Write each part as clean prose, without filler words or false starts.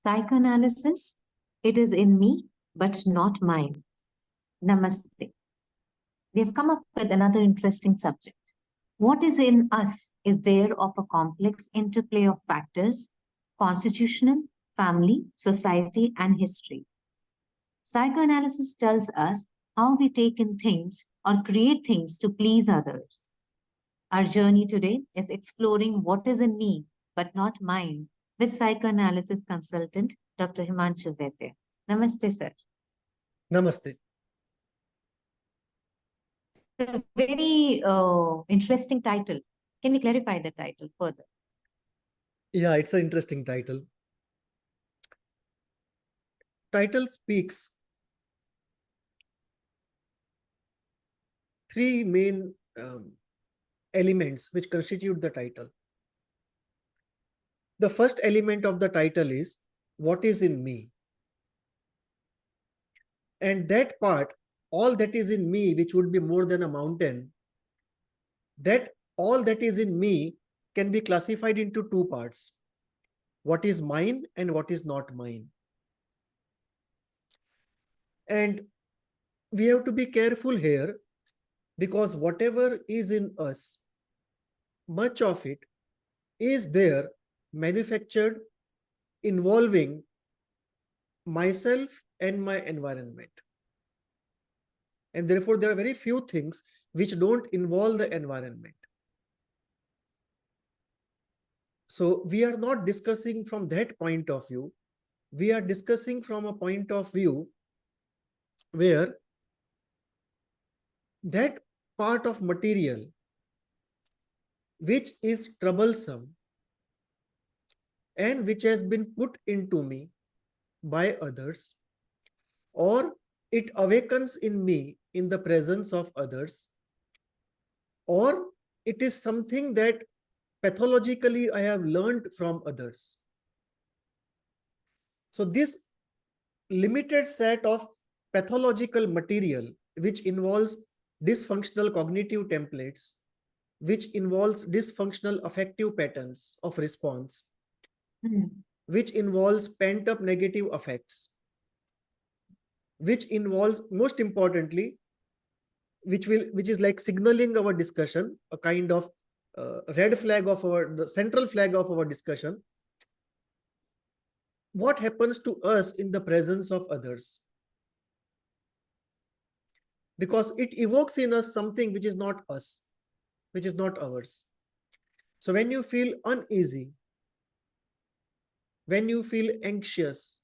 Psychoanalysis, it is in me, but not mine. Namaste. We have come up with another interesting subject. What is in us is there of a complex interplay of factors, constitutional, family, society, and history. Psychoanalysis tells us how we take in things or create things to please others. Our journey today is exploring what is in me but not mine with psychoanalysis consultant Dr. Himanshu Vaidya. Namaste, sir. Namaste. It's a very interesting title. Can we clarify the title further? Yeah, it's an interesting title. Title speaks three main elements which constitute the title. The first element of the title is what is in me. And that part, all that is in me, which would be more than a mountain, that all that is in me can be classified into two parts. What is mine and what is not mine. And we have to be careful here because whatever is in us, much of it is there manufactured involving myself and my environment. And therefore, there are very few things which don't involve the environment. So we are not discussing from that point of view. We are discussing from a point of view where that part of material which is troublesome and which has been put into me by others, or it awakens in me in the presence of others, or it is something that pathologically I have learned from others. So this limited set of pathological material, which involves dysfunctional cognitive templates, which involves dysfunctional affective patterns of response, which involves pent-up negative affects, which involves, most importantly, which is like signaling our discussion, a kind of red flag of the central flag of our discussion. What happens to us in the presence of others? Because it evokes in us something which is not us, which is not ours. So when you feel uneasy, when you feel anxious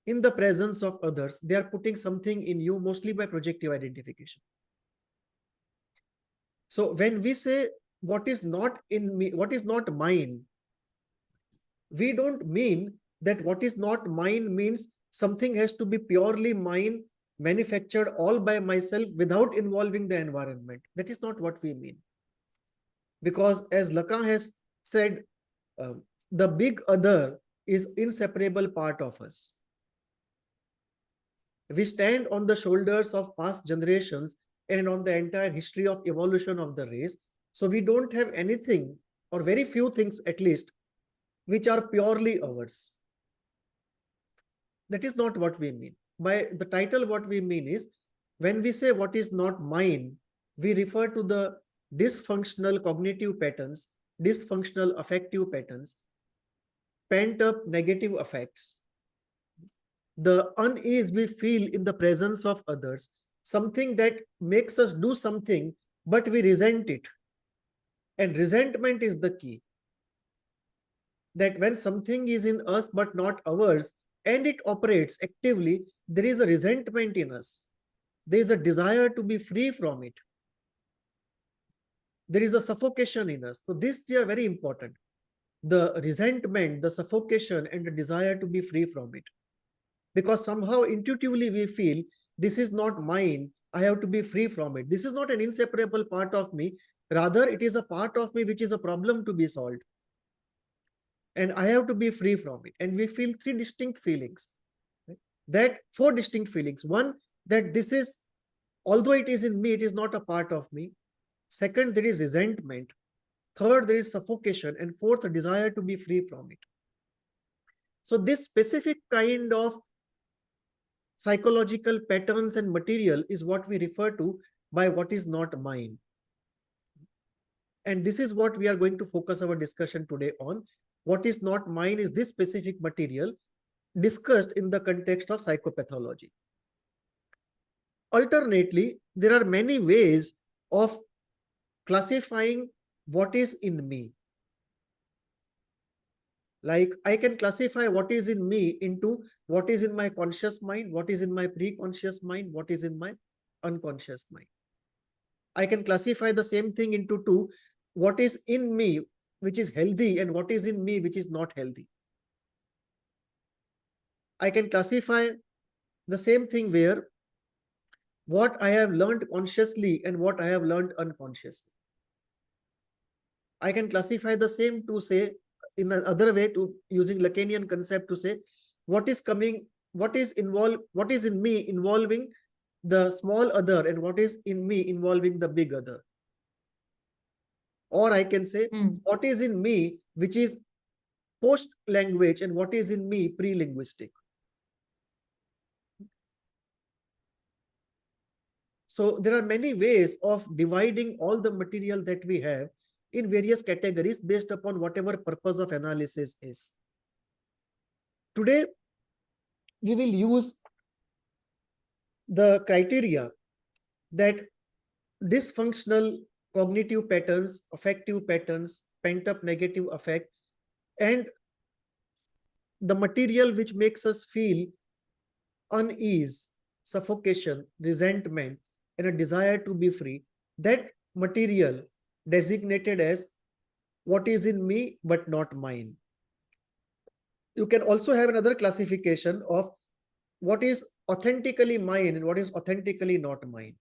in the presence of others, they are putting something in you, mostly by projective identification. So when we say what is not in me, what is not mine, we don't mean that what is not mine means something has to be purely mine, manufactured all by myself without involving the environment. That is not what we mean. Because as Lacan has said, the big other is inseparable part of us. We stand on the shoulders of past generations and on the entire history of evolution of the race. So we don't have anything, or very few things at least, which are purely ours. That is not what we mean. By the title, what we mean is, when we say what is not mine, we refer to the dysfunctional cognitive patterns, dysfunctional affective patterns, pent-up negative affects, the unease we feel in the presence of others, something that makes us do something, but we resent it. And resentment is the key. That when something is in us but not ours, and it operates actively, there is a resentment in us. There is a desire to be free from it. There is a suffocation in us. So these three are very important. The resentment, the suffocation, and the desire to be free from it. Because somehow intuitively we feel this is not mine, I have to be free from it. This is not an inseparable part of me. Rather, it is a part of me which is a problem to be solved. And I have to be free from it. And we feel three distinct feelings. That four distinct feelings. One, that this is, although it is in me, it is not a part of me. Second, there is resentment. Third, there is suffocation. And fourth, a desire to be free from it. So this specific kind of psychological patterns and material is what we refer to by what is not mine. And this is what we are going to focus our discussion today on. What is not mine is this specific material discussed in the context of psychopathology. Alternately, there are many ways of classifying what is in me. Like I can classify what is in me into what is in my conscious mind, what is in my pre-conscious mind, what is in my unconscious mind. I can classify the same thing into two, what is in me which is healthy and what is in me which is not healthy. I can classify the same thing where what I have learned consciously and what I have learned unconsciously. I can classify the same to say in another way, to using Lacanian concept, to say what is coming, what is involved, what is in me involving the small other and what is in me involving the big other. Or I can say what is in me which is post language and what is in me pre-linguistic. So there are many ways of dividing all the material that we have in various categories based upon whatever purpose of analysis is. Today, we will use the criteria that dysfunctional cognitive patterns, affective patterns, pent-up negative affect, and the material which makes us feel unease, suffocation, resentment, and a desire to be free, that material designated as what is in me but not mine. You can also have another classification of what is authentically mine and what is authentically not mine.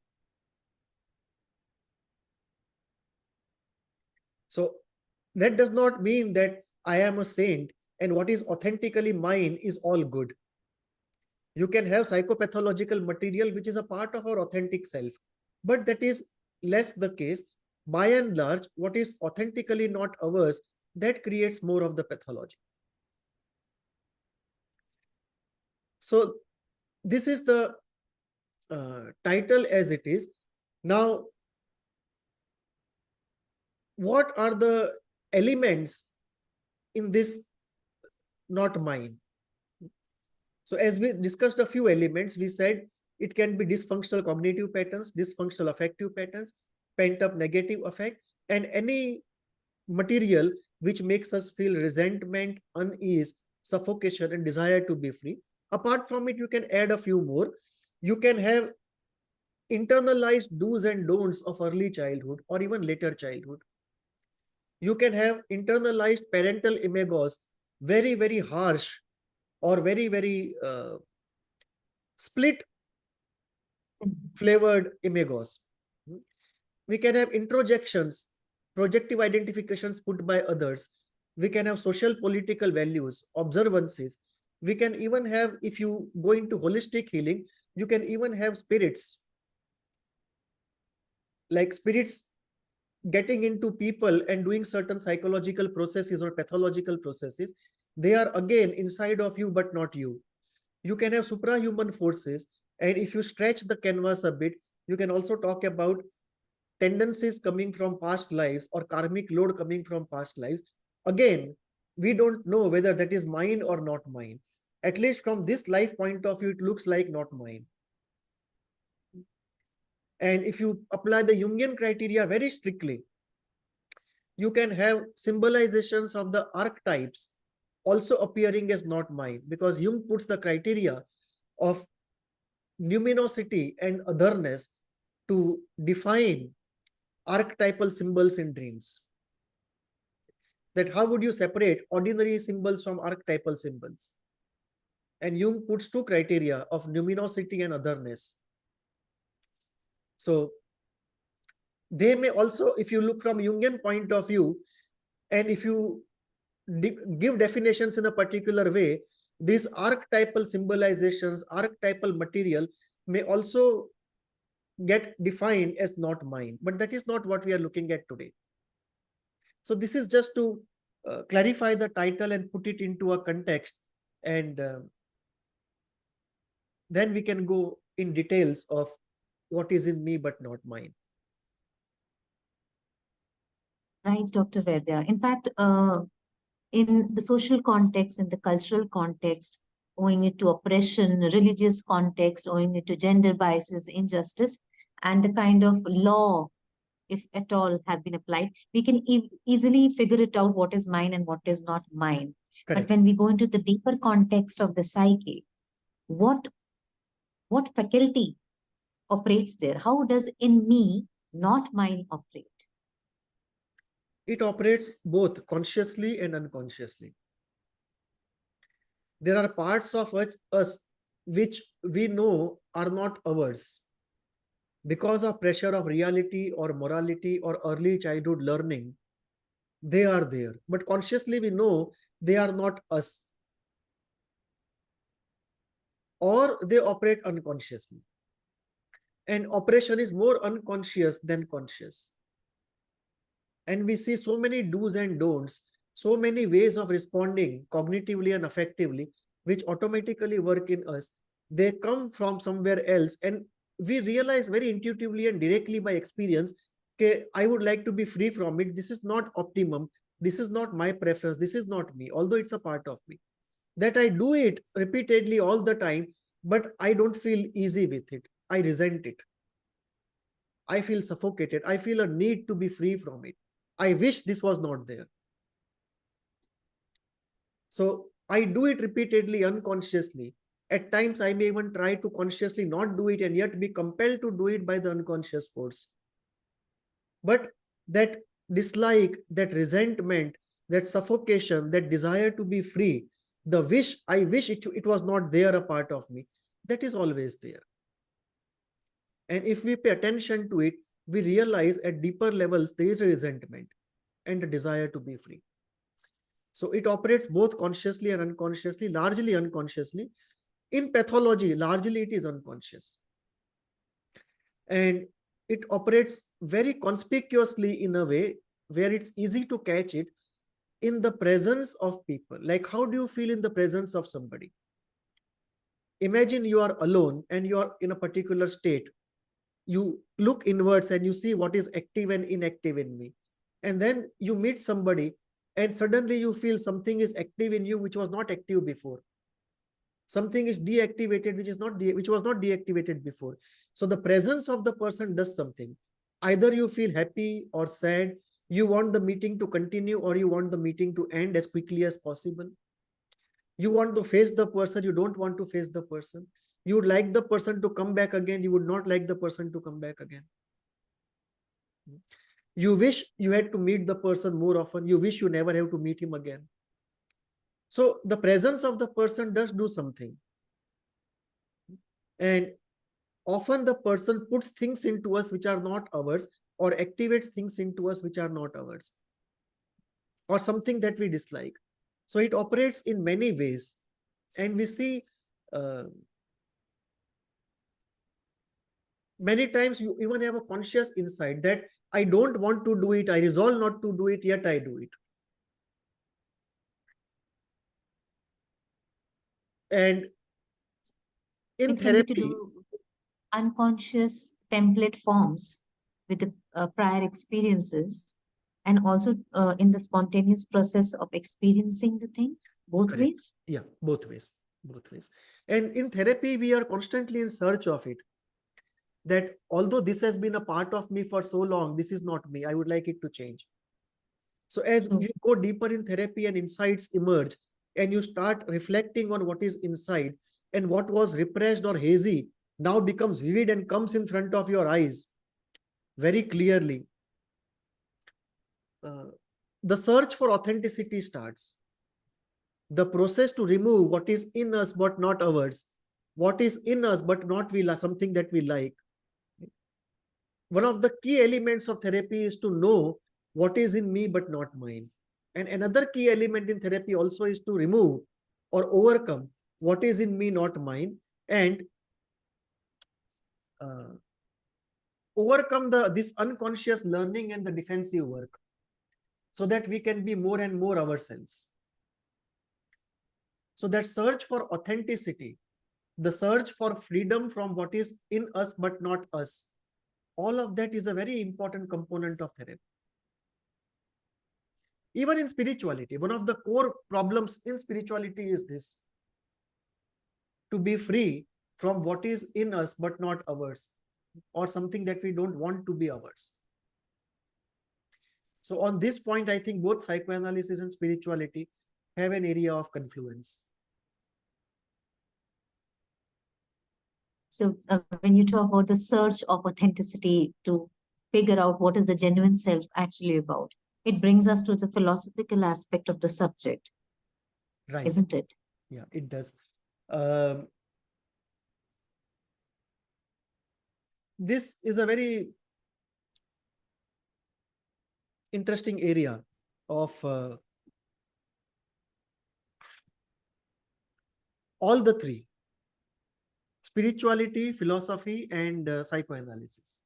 So that does not mean that I am a saint and what is authentically mine is all good. You can have psychopathological material which is a part of our authentic self, but that is less the case. By and large, what is authentically not ours, that creates more of the pathology. So this is the title as it is. Now, what are the elements in this not mine? So as we discussed a few elements, we said it can be dysfunctional cognitive patterns, dysfunctional affective patterns, pent-up negative affect, and any material which makes us feel resentment, unease, suffocation, and desire to be free. Apart from it, you can add a few more. You can have internalized do's and don'ts of early childhood or even later childhood. You can have internalized parental imagos, very, very harsh or very, very split flavored imagos. We can have introjections, projective identifications put by others. We can have social political values, observances. We can even have, if you go into holistic healing, you can even have spirits, like spirits getting into people and doing certain psychological processes or pathological processes. They are again inside of you, but not you. You can have suprahuman forces. And if you stretch the canvas a bit, you can also talk about tendencies coming from past lives or karmic load coming from past lives. Again, we don't know whether that is mine or not mine. At least from this life point of view, it looks like not mine. And if you apply the Jungian criteria very strictly, you can have symbolizations of the archetypes also appearing as not mine, because Jung puts the criteria of numinosity and otherness to define archetypal symbols in dreams. That how would you separate ordinary symbols from archetypal symbols? And Jung puts two criteria of numinosity and otherness. So they may also, if you look from Jungian point of view, and if you give definitions in a particular way, these archetypal symbolizations, archetypal material may also get defined as not mine, but that is not what we are looking at today. So this is just to clarify the title and put it into a context And then we can go in details of what is in me but not mine. Right, Dr. Vaidya. In fact, in the social context, in the cultural context, owing it to oppression, religious context, owing it to gender biases, injustice, and the kind of law, if at all, have been applied, we can easily figure it out what is mine and what is not mine. Correct. But when we go into the deeper context of the psyche, what faculty operates there? How does in me, not mine, operate? It operates both consciously and unconsciously. There are parts of us which we know are not ours. Because of pressure of reality or morality or early childhood learning, they are there. But consciously we know they are not us. Or they operate unconsciously. And operation is more unconscious than conscious. And we see so many do's and don'ts, so many ways of responding cognitively and affectively, which automatically work in us. They come from somewhere else, and we realize very intuitively and directly by experience, okay, I would like to be free from it. This is not optimum. This is not my preference. This is not me, although it's a part of me. That I do it repeatedly all the time, but I don't feel easy with it. I resent it. I feel suffocated. I feel a need to be free from it. I wish this was not there. So I do it repeatedly, unconsciously. At times, I may even try to consciously not do it and yet be compelled to do it by the unconscious force. But that dislike, that resentment, that suffocation, that desire to be free, the wish, I wish it was not there, a part of me, that is always there. And if we pay attention to it, we realize at deeper levels there is a resentment and a desire to be free. So it operates both consciously and unconsciously, largely unconsciously. In pathology, largely it is unconscious. And it operates very conspicuously in a way where it's easy to catch it in the presence of people. Like, how do you feel in the presence of somebody? Imagine you are alone and you are in a particular state. You look inwards and you see what is active and inactive in me. And then you meet somebody and suddenly you feel something is active in you which was not active before. Something is deactivated which was not deactivated before. So the presence of the person does something. Either you feel happy or sad, you want the meeting to continue or you want the meeting to end as quickly as possible. You want to face the person, you don't want to face the person. You would like the person to come back again, you would not like the person to come back again. You wish you had to meet the person more often, you wish you never have to meet him again. So the presence of the person does do something. And often the person puts things into us which are not ours, or activates things into us which are not ours, or something that we dislike. So it operates in many ways. And we see many times you even have a conscious insight that I don't want to do it, I resolve not to do it, yet I do it. And in therapy, To do unconscious template forms with the prior experiences, and also in the spontaneous process of experiencing the things, both correct. ways. Yeah, both ways. And in therapy, we are constantly in search of it. That although this has been a part of me for so long, this is not me. I would like it to change. So as you go deeper in therapy and insights emerge, and you start reflecting on what is inside, and what was repressed or hazy now becomes vivid and comes in front of your eyes very clearly. The search for authenticity starts. The process to remove what is in us but not ours, what is in us but not something that we like. One of the key elements of therapy is to know what is in me but not mine. And another key element in therapy also is to remove or overcome what is in me, not mine, and overcome this unconscious learning and the defensive work, so that we can be more and more ourselves. So that search for authenticity, the search for freedom from what is in us but not us, all of that is a very important component of therapy. Even in spirituality, one of the core problems in spirituality is this: to be free from what is in us but not ours, or something that we don't want to be ours. So on this point, I think both psychoanalysis and spirituality have an area of confluence. So when you talk about the search of authenticity to figure out what is the genuine self actually about, it brings us to the philosophical aspect of the subject, Right. isn't it? Yeah, it does. This is a very interesting area of all the three: spirituality, philosophy, and psychoanalysis.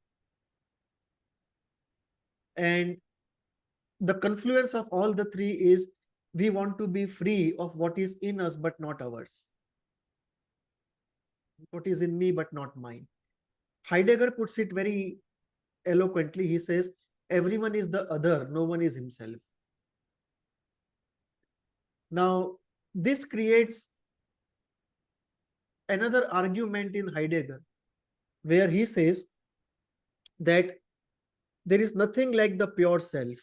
And the confluence of all the three is we want to be free of what is in us but not ours. What is in me but not mine. Heidegger puts it very eloquently. He says, everyone is the other, no one is himself. Now, this creates another argument in Heidegger, where he says that there is nothing like the pure self.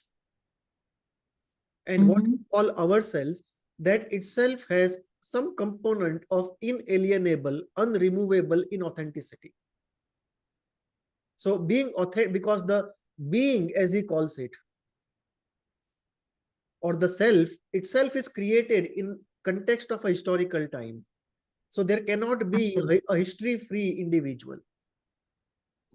And what we call ourselves, that itself has some component of inalienable, unremovable inauthenticity. So being authentic, because the being, as he calls it, or the self itself is created in context of a historical time. So there cannot be a history-free individual.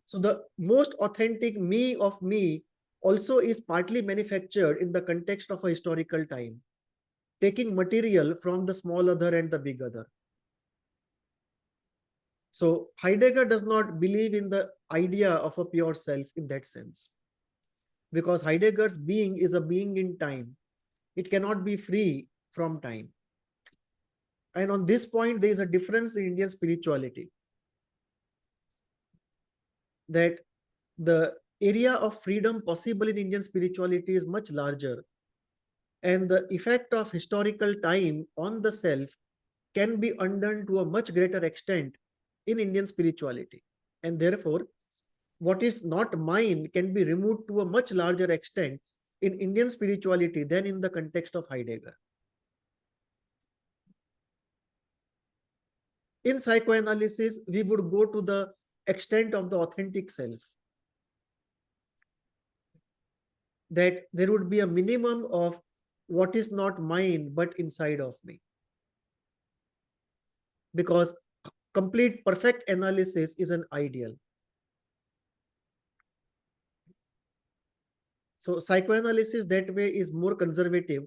So the most authentic me of me also is partly manufactured in the context of a historical time, taking material from the small other and the big other. So Heidegger does not believe in the idea of a pure self in that sense, because Heidegger's being is a being in time. It cannot be free from time. And on this point, there is a difference in Indian spirituality, that the area of freedom possible in Indian spirituality is much larger. And the effect of historical time on the self can be undone to a much greater extent in Indian spirituality. And therefore, what is not mine can be removed to a much larger extent in Indian spirituality than in the context of Heidegger. In psychoanalysis, we would go to the extent of the authentic self, that there would be a minimum of what is not mine but inside of me. Because complete perfect analysis is an ideal. So psychoanalysis that way is more conservative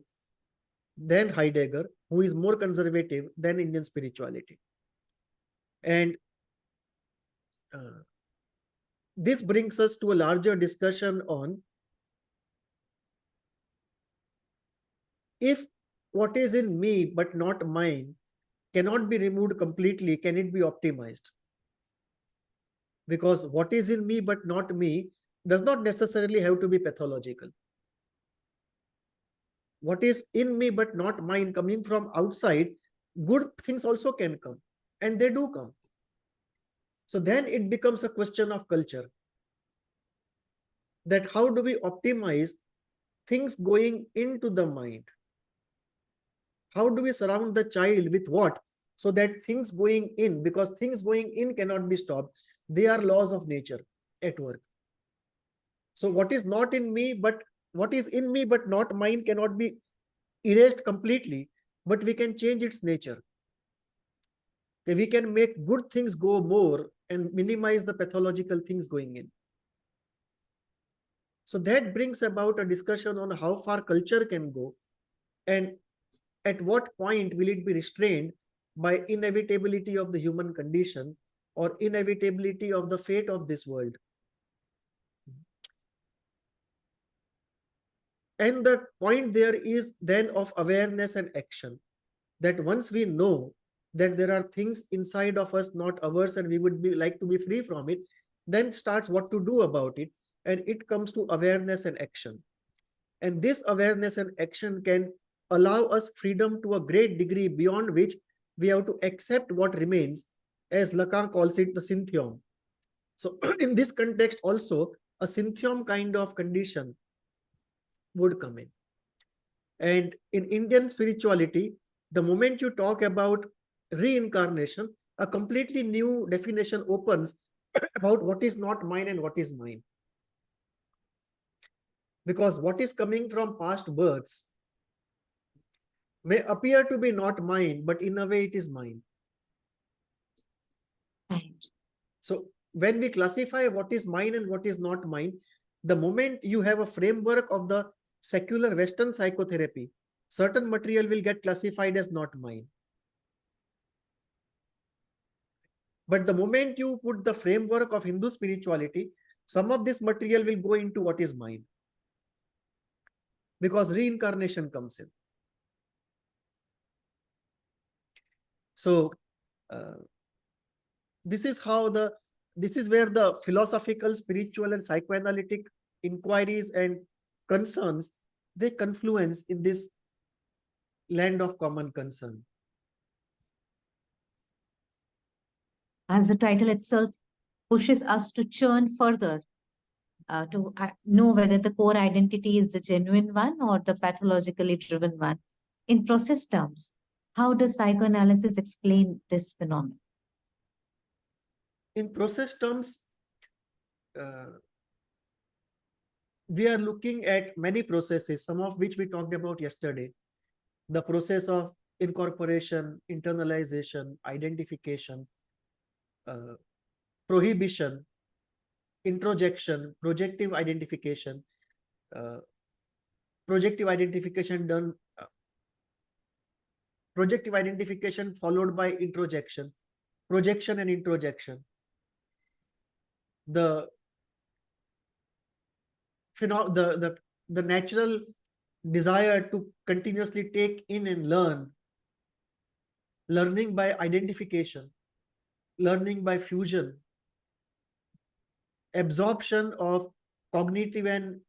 than Heidegger, who is more conservative than Indian spirituality. And this brings us to a larger discussion on if what is in me but not mine cannot be removed completely, can it be optimized? Because what is in me but not me does not necessarily have to be pathological. What is in me but not mine coming from outside, good things also can come, and they do come. So then it becomes a question of culture, that how do we optimize things going into the mind? How do we surround the child with what? So that things going in, because things going in cannot be stopped. They are laws of nature at work. So what is not in me, but what is in me but not mine cannot be erased completely, but we can change its nature. Okay, we can make good things go more and minimize the pathological things going in. So that brings about a discussion on how far culture can go, and at what point will it be restrained by inevitability of the human condition or inevitability of the fate of this world. And the point there is then of awareness and action, that once we know that there are things inside of us not ours and we would be like to be free from it, then starts what to do about it, and it comes to awareness and action. And this awareness and action can allow us freedom to a great degree, beyond which we have to accept what remains, as Lacan calls it, the synthium. So in this context also, a synthium kind of condition would come in. And in Indian spirituality, the moment you talk about reincarnation, a completely new definition opens about what is not mine and what is mine. Because what is coming from past births may appear to be not mine, but in a way it is mine. Right. So when we classify what is mine and what is not mine, the moment you have a framework of the secular Western psychotherapy, certain material will get classified as not mine. But the moment you put the framework of Hindu spirituality, some of this material will go into what is mine. Because reincarnation comes in. So this is where the philosophical, spiritual, and psychoanalytic inquiries and concerns, they confluence in this land of common concern. As the title itself pushes us to churn further, to know whether the core identity is the genuine one or the pathologically driven one. In process terms, how does psychoanalysis explain this phenomenon? In process terms, we are looking at many processes, some of which we talked about yesterday. The process of incorporation, internalization, identification, prohibition, introjection, projective identification done, projective identification followed by introjection, projection and introjection. The natural desire to continuously take in and learn, learning by identification, learning by fusion, absorption of cognitive and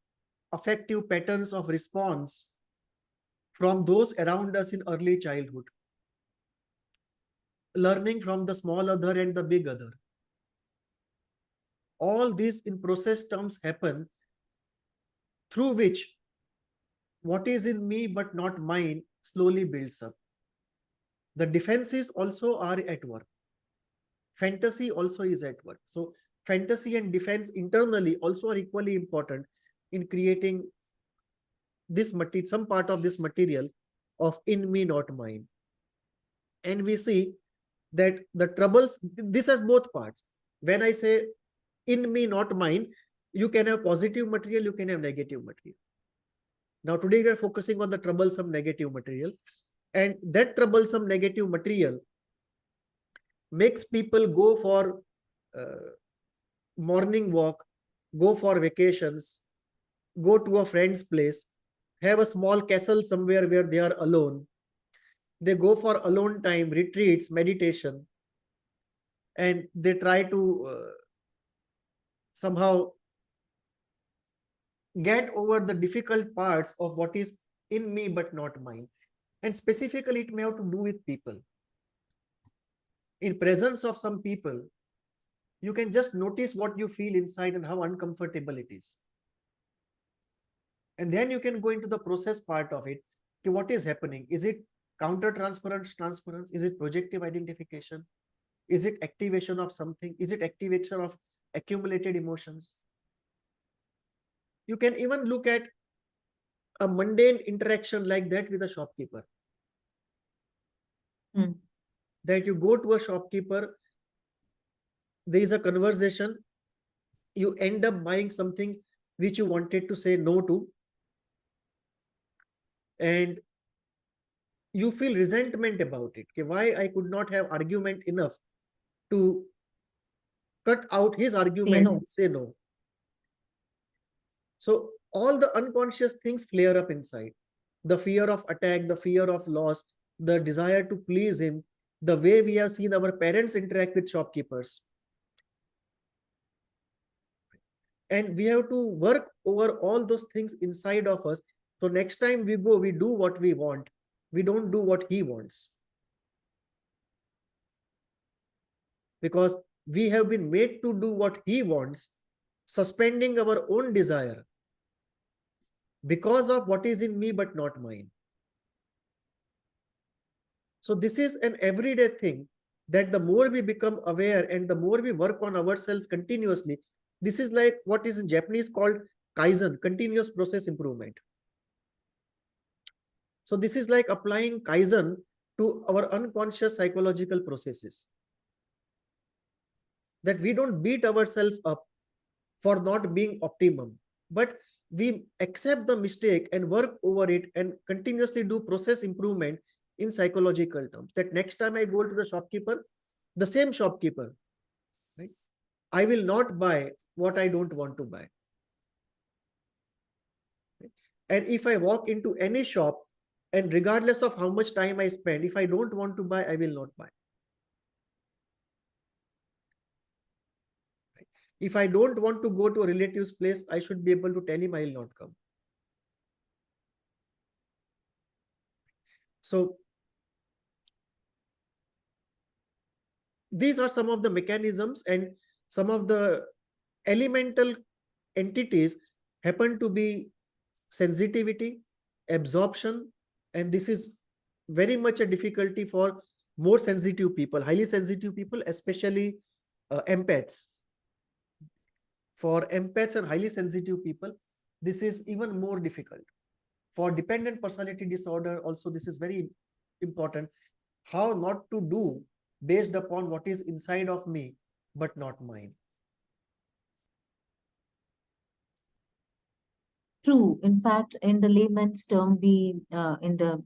affective patterns of response from those around us in early childhood, learning from the small other and the big other. All this in process terms happen, through which what is in me but not mine slowly builds up. The defenses also are at work. Fantasy also is at work. So fantasy and defense internally also are equally important in creating this material, some part of this material of in me, not mine. And we see that the troubles, this has both parts. When I say in me, not mine, you can have positive material, you can have negative material. Now today we are focusing on the troublesome negative material, and that troublesome negative material makes people go for morning walk, go for vacations, go to a friend's place, have a small castle somewhere where they are alone. They go for alone time, retreats, meditation, and they try to somehow get over the difficult parts of what is in me but not mine. And specifically, it may have to do with people. In presence of some people, you can just notice what you feel inside and how uncomfortable it is. And then you can go into the process part of it. Okay, what is happening? Is it counter-transference, transference? Is it projective identification? Is it activation of something? Is it activation of accumulated emotions? You can even look at a mundane interaction like that with a shopkeeper. That you go to a shopkeeper, there is a conversation, you end up buying something which you wanted to say no to, and you feel resentment about it. Okay, why I could not have argument enough to cut out his arguments and say no. So all the unconscious things flare up inside. The fear of attack, the fear of loss, the desire to please him, the way we have seen our parents interact with shopkeepers. And we have to work over all those things inside of us. So next time we go, we do what we want. We don't do what he wants. Because we have been made to do what he wants, suspending our own desire because of what is in me but not mine. So this is an everyday thing, that the more we become aware and the more we work on ourselves continuously, this is like what is in Japanese called kaizen, continuous process improvement. So this is like applying kaizen to our unconscious psychological processes. That we don't beat ourselves up for not being optimum, but we accept the mistake and work over it and continuously do process improvement in psychological terms. That next time I go to the shopkeeper, the same shopkeeper, right, I will not buy what I don't want to buy. And if I walk into any shop, and regardless of how much time I spend, if I don't want to buy, I will not buy. If I don't want to go to a relative's place, I should be able to tell him I will not come. So these are some of the mechanisms, and some of the elemental entities happen to be sensitivity, absorption, and this is very much a difficulty for more sensitive people, highly sensitive people, especially empaths. For empaths and highly sensitive people, this is even more difficult. For dependent personality disorder, also this is very important. How not to do based upon what is inside of me, but not mine. True. In fact, in the layman's term, we in the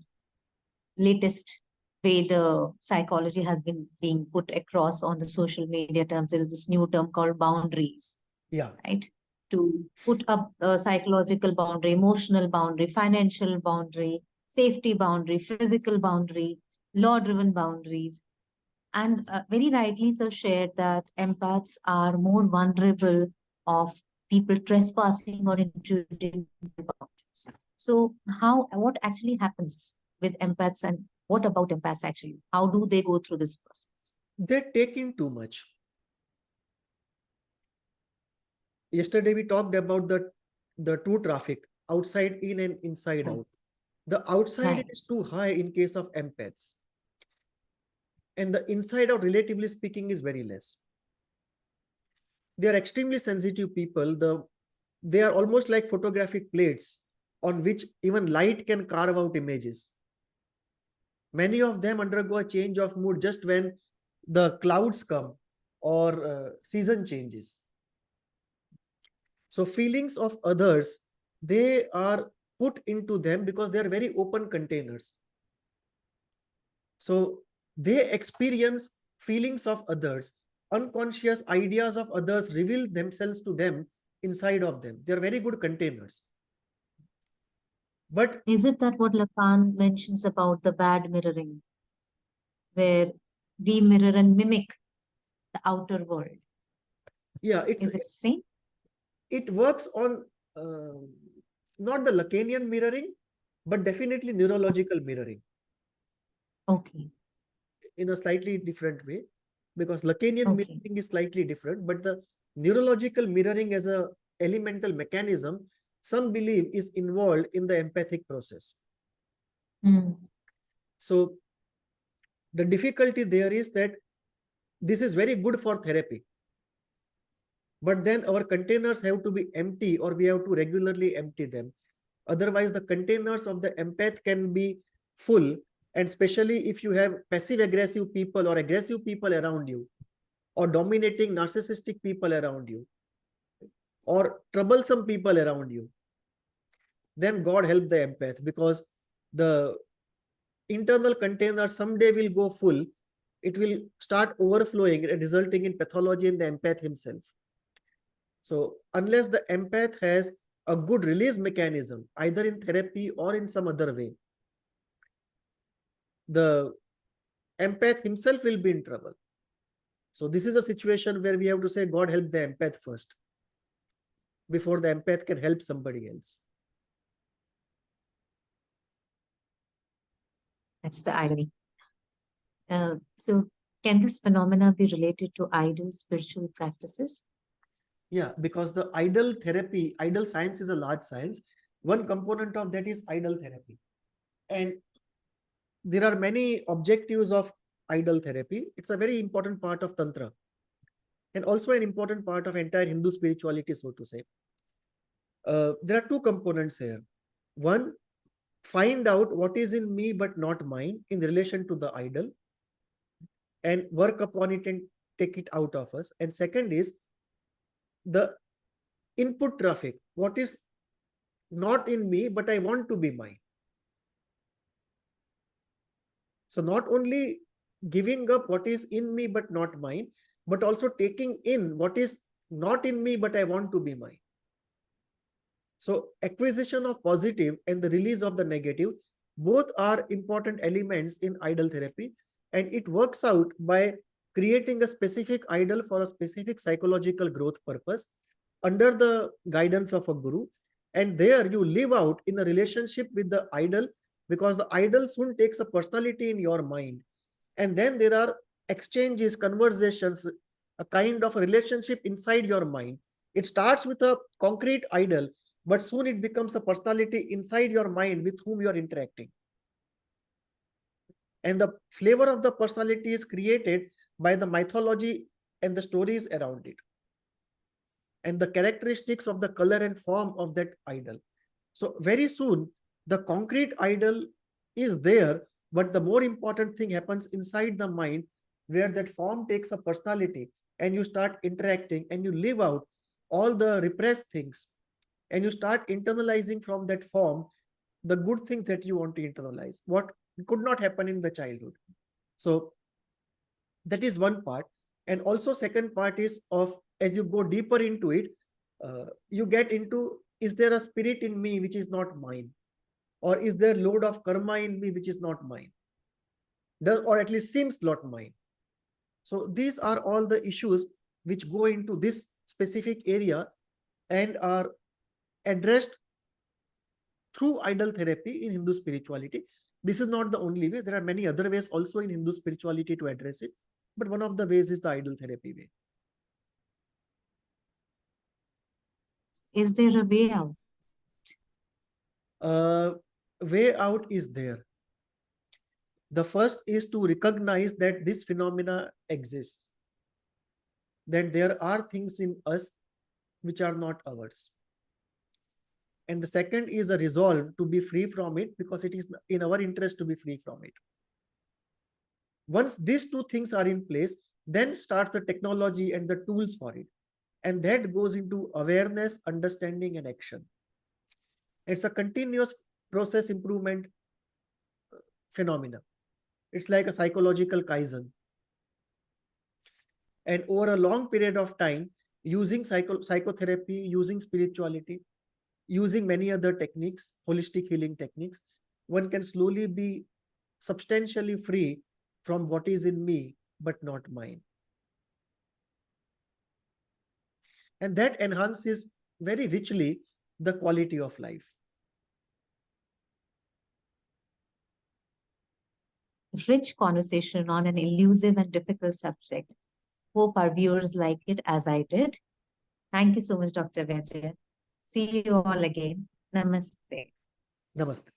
latest way the psychology has been being put across on the social media terms, there is this new term called boundaries. Yeah. Right? To put up a psychological boundary, emotional boundary, financial boundary, safety boundary, physical boundary, law-driven boundaries. And very rightly, sir shared that empaths are more vulnerable of people trespassing or intruding boundaries. So what actually happens with empaths, and what about empaths actually? How do they go through this process? They're taking too much. Yesterday we talked about the two traffic, outside in and inside out. The outside is too high in case of empaths, and the inside out, relatively speaking, is very less. They are extremely sensitive people. They are almost like photographic plates on which even light can carve out images. Many of them undergo a change of mood just when the clouds come or season changes. So feelings of others, they are put into them because they are very open containers. So they experience feelings of others. Unconscious ideas of others reveal themselves to them inside of them. They are very good containers. But is it that what Lacan mentions about the bad mirroring, where we mirror and mimic the outer world? Yeah, is it same? It works on not the Lacanian mirroring, but definitely neurological mirroring. Okay. In a slightly different way, because Lacanian mirroring is slightly different, but the neurological mirroring as a elemental mechanism, some believe is involved in the empathic process. So the difficulty there is that this is very good for therapy, but then our containers have to be empty, or we have to regularly empty them. Otherwise, the containers of the empath can be full, and especially if you have passive aggressive people or aggressive people around you, or dominating narcissistic people around you, or troublesome people around you, then God help the empath, because the internal container someday will go full. It will start overflowing and resulting in pathology in the empath himself. So unless the empath has a good release mechanism, either in therapy or in some other way, the empath himself will be in trouble. So this is a situation where we have to say, God help the empath first, before the empath can help somebody else. That's the irony. So can this phenomena be related to idle spiritual practices? Yeah, because the idle therapy, idle science is a large science. One component of that is idle therapy. And there are many objectives of idle therapy. It's a very important part of Tantra and also an important part of entire Hindu spirituality, so to say. There are two components here. One, find out what is in me but not mine in relation to the idol and work upon it and take it out of us. And second is the input traffic. What is not in me but I want to be mine. So not only giving up what is in me but not mine, but also taking in what is not in me but I want to be mine. So acquisition of positive and the release of the negative, both are important elements in idol therapy, and it works out by creating a specific idol for a specific psychological growth purpose under the guidance of a guru. And there you live out in a relationship with the idol, because the idol soon takes a personality in your mind. And then there are exchanges, conversations, a kind of a relationship inside your mind. It starts with a concrete idol, but soon it becomes a personality inside your mind with whom you are interacting. And the flavor of the personality is created by the mythology and the stories around it, and the characteristics of the color and form of that idol. So very soon, the concrete idol is there, but the more important thing happens inside the mind, where that form takes a personality and you start interacting and you live out all the repressed things, and you start internalizing from that form the good things that you want to internalize, what could not happen in the childhood. So that is one part. And also second part is of, as you go deeper into it, you get into, is there a spirit in me which is not mine, or is there load of karma in me which is not mine, or at least seems not mine. So these are all the issues which go into this specific area and are addressed through idol therapy in Hindu spirituality. This is not the only way. There are many other ways also in Hindu spirituality to address it, but one of the ways is the idol therapy way. Is there a way out? Way out is there. The first is to recognize that this phenomena exists, that there are things in us which are not ours. And the second is a resolve to be free from it, because it is in our interest to be free from it. Once these two things are in place, then starts the technology and the tools for it. And that goes into awareness, understanding, and action. It's a continuous process improvement phenomena. It's like a psychological Kaizen. And over a long period of time, using psychotherapy, using spirituality, using many other techniques, holistic healing techniques, one can slowly be substantially free from what is in me, but not mine. And that enhances very richly the quality of life. Rich conversation on an elusive and difficult subject. Hope our viewers like it as I did. Thank you so much, Dr. Vaidya. See you all again. Namaste. Namaste.